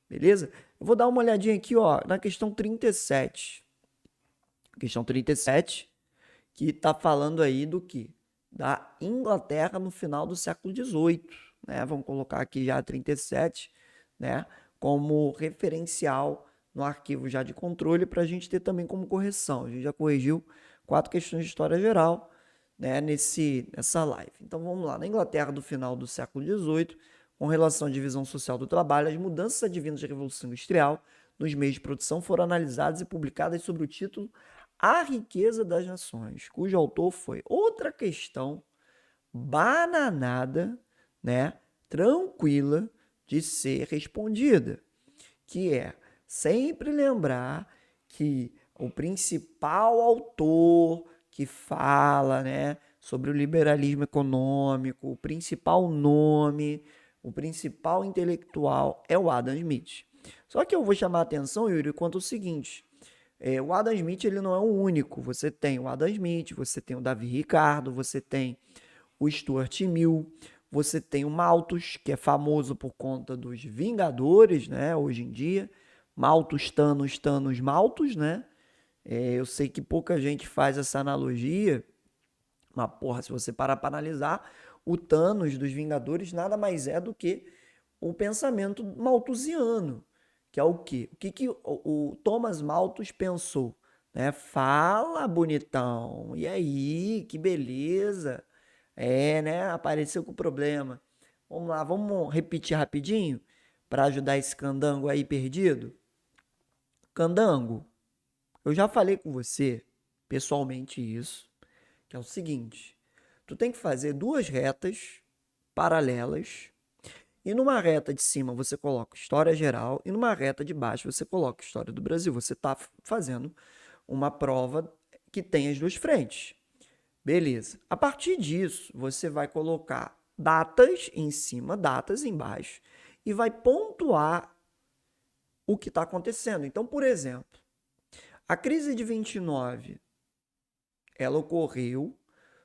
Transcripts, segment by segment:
beleza? Eu vou dar uma olhadinha aqui, ó, na questão 37. Questão 37, que está falando aí do quê? Da Inglaterra no final do século XVIII, né? Vamos colocar aqui já a 37, né? Como referencial no arquivo já de controle para a gente ter também como correção. A gente já corrigiu 4 questões de história geral, né, nessa live. Então vamos lá. Na Inglaterra do final do século XVIII, com relação à divisão social do trabalho, as mudanças advindas da Revolução Industrial nos meios de produção foram analisadas e publicadas sob o título A Riqueza das Nações, cujo autor foi outra questão bananada, né, tranquila de ser respondida, que é sempre lembrar que o principal autor que fala, né, sobre o liberalismo econômico, o principal nome, o principal intelectual é o Adam Smith. Só que eu vou chamar a atenção, Yuri, quanto ao seguinte: o Adam Smith ele não é o único. Você tem o Adam Smith, você tem o Davi Ricardo, você tem o Stuart Mill, você tem o Malthus, que é famoso por conta dos Vingadores, né? Hoje em dia, Malthus, Thanos, Thanos, Malthus, né? Eu sei que pouca gente faz essa analogia, mas porra, se você parar para analisar, o Thanos dos Vingadores nada mais é do que o pensamento malthusiano, que é o quê? O que, que o Thomas Malthus pensou? Né? Fala, bonitão. E aí, que beleza. Né? Apareceu com o problema. Vamos lá, vamos repetir rapidinho para ajudar esse candango aí perdido. Candango, eu já falei com você pessoalmente isso, que é o seguinte: tu tem que fazer duas retas paralelas e numa reta de cima você coloca história geral e numa reta de baixo você coloca história do Brasil. Você está fazendo uma prova que tem as duas frentes. Beleza. A partir disso, você vai colocar datas em cima, datas embaixo e vai pontuar o que está acontecendo. Então, por exemplo, a crise de 29, ela ocorreu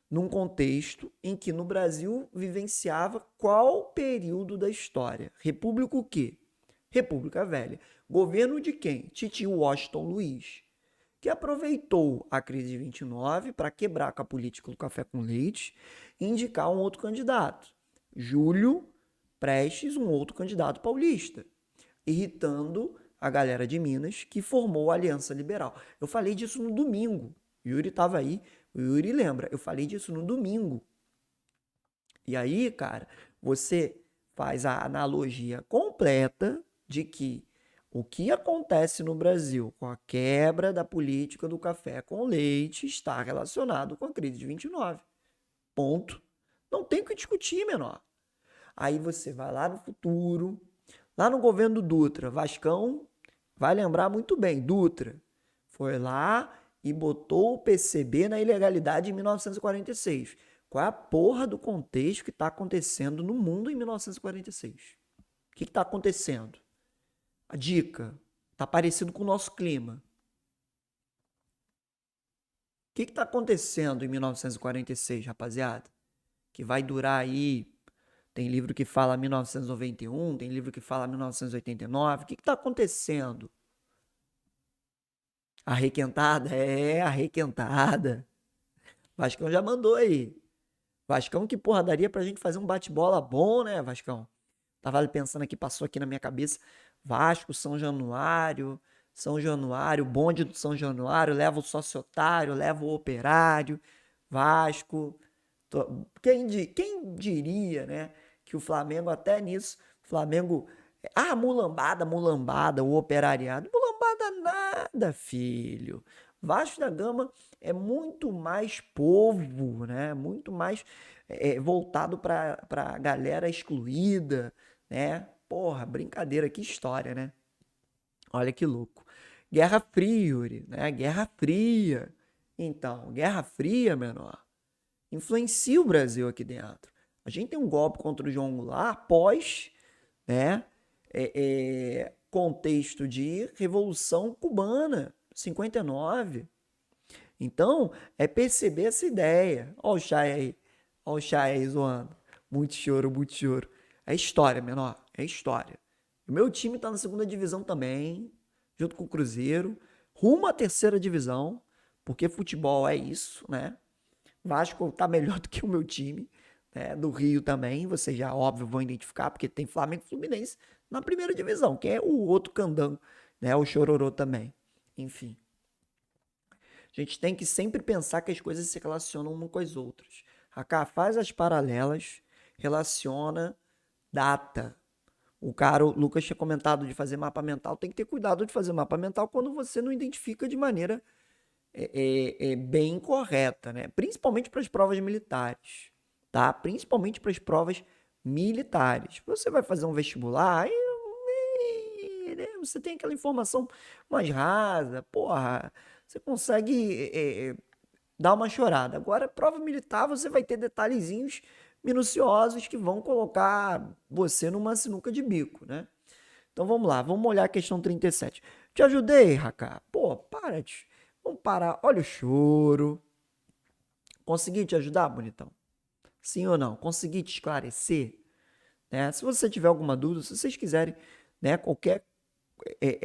num contexto em que no Brasil vivenciava qual período da história? República o quê? República Velha. Governo de quem? Titio Washington Luiz, que aproveitou a crise de 29 para quebrar com a política do café com leite e indicar um outro candidato. Júlio Prestes, um outro candidato paulista, irritando a galera de Minas, que formou a Aliança Liberal. Eu falei disso no domingo. O Yuri estava aí, o Yuri lembra, eu falei disso no domingo. E aí, cara, você faz a analogia completa de que o que acontece no Brasil com a quebra da política do café com leite está relacionado com a crise de 29. Ponto. Não tem o que discutir, menor. Aí você vai lá no futuro, lá no governo do Dutra, Vascão vai lembrar muito bem, Dutra foi lá e botou o PCB na ilegalidade em 1946. Qual é a porra do contexto que está acontecendo no mundo em 1946? O que está acontecendo? A dica está parecido com o nosso clima. O que está acontecendo em 1946, rapaziada? Que vai durar aí. Tem livro que fala 1991, tem livro que fala 1989. O que está acontecendo? Arrequentada? É, arrequentada. Vascão já mandou aí. Vascão, que porra, daria pra gente fazer um bate-bola bom, né, Vascão? Tava pensando aqui, passou aqui na minha cabeça. Vasco, São Januário, bonde do São Januário, leva o sociotário, leva o operário, Vasco. Quem diria, né, que o Flamengo, até nisso, Flamengo. Ah, mulambada, mulambada, o operariado. Mulambada nada, filho. Vasco da Gama é muito mais povo, né? Muito mais voltado para a galera excluída, né? Porra, brincadeira, que história, né? Olha que louco. Guerra Fria, Yuri, né? Guerra Fria. Então, Guerra Fria, menor, influencia o Brasil aqui dentro. A gente tem um golpe contra o João Goulart após, né, contexto de Revolução Cubana, 59. Então, é perceber essa ideia. Olha o Chay aí. Olha o Chay aí zoando. Muito choro, muito choro. É história, menor. É história. O meu time está na segunda divisão também, junto com o Cruzeiro, rumo à terceira divisão, porque futebol é isso, né? Vasco tá melhor do que o meu time, né? Do Rio também, vocês já, óbvio, vão identificar, porque tem Flamengo e Fluminense na primeira divisão, que é o outro candango, né? O Chororô também. Enfim. A gente tem que sempre pensar que as coisas se relacionam uma com as outras. Acá faz as paralelas, relaciona data. O cara, o Lucas tinha comentado de fazer mapa mental, tem que ter cuidado de fazer mapa mental quando você não identifica de maneira bem correta, né? Principalmente para as provas militares, tá? Principalmente para as provas militares. Você vai fazer um vestibular, né? Você tem aquela informação mais rasa, porra, você consegue dar uma chorada. Agora, prova militar, você vai ter detalhezinhos minuciosos que vão colocar você numa sinuca de bico, né? Então vamos lá, vamos olhar a questão 37. Te ajudei, Raká? Pô, para, vamos parar. Olha o choro. Consegui te ajudar, bonitão? Sim ou não? Consegui te esclarecer? Né? Se você tiver alguma dúvida, se vocês quiserem, né, qualquer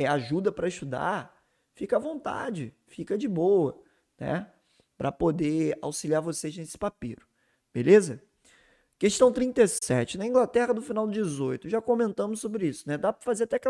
ajuda para estudar, fica à vontade, fica de boa, né? Para poder auxiliar vocês nesse papiro. Beleza? Questão 37. Na Inglaterra do final do 18, já comentamos sobre isso, né? Dá para fazer até aquela